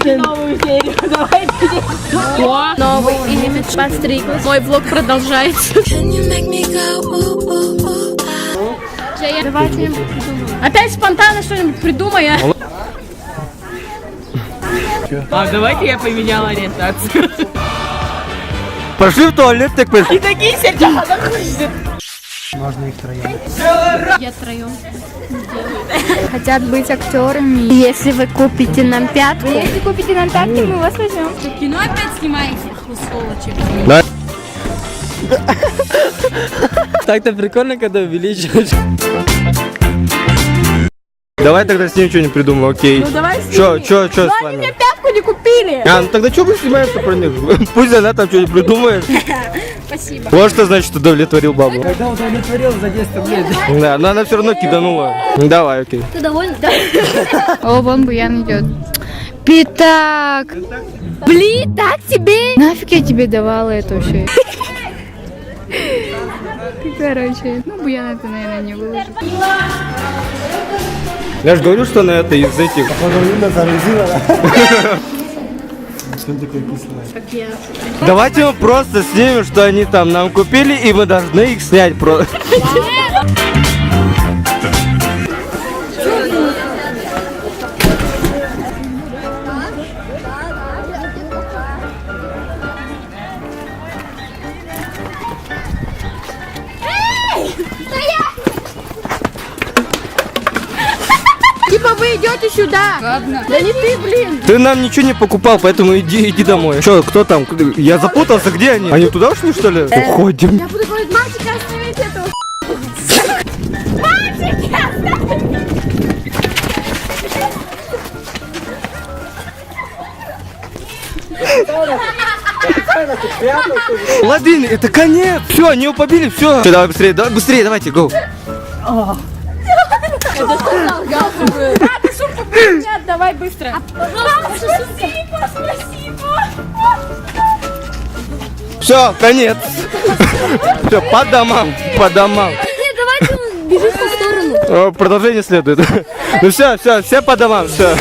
новую серию. Давайте. Новый имидж подстриглась. Мой влог продолжается. Давайте опять спонтанно что-нибудь придумай. Давайте я поменяла ориентацию. Пошли в туалет, так пошли. И такие сидят. Можно их троем. Я троем. Хотят быть актерами. Если вы купите нам пятку. Если купите нам пятку, мы вас возьмем. Кино опять снимаете? Сволочи. Да. Так-то прикольно, когда увеличиваешь. Давай тогда с ним что-нибудь придумаем, окей. Ну давай с Чё ними. с Ну вами? они мне пятку не купили. Ну тогда что мы снимаем-то про них? Пусть она там что-нибудь придумает. Спасибо. Вот что значит удовлетворил бабу. Когда удовлетворил за 10 рублей. Да, но она все равно киданула. Давай, окей. Ты довольна? Да. О, вон Буян идет. Пятак. Блин, так тебе? Нафиг я тебе давала это вообще? Короче, ну Буян это, наверное, не выложит. Я же говорю, что на это из этих. Давайте мы просто снимем, что они там нам купили, и мы должны их снять просто. Типа вы идете сюда. Ладно. Да не ты, блин. Ты нам ничего не покупал, поэтому иди домой. Че, кто там? Я запутался, где они? Они туда ушли, что ли? Уходим. Я буду говорить, мальчики, остановите этого. Ладно, это конец. Все, они его побили, все. Давай быстрее, давайте, гоу. Ты сумку нет, давай быстро. Пожалуйста, спасибо. Все, конец. Все, по домам, по домам. Нет, давайте бежим в сторону. Продолжение следует. Ну все по домам, все.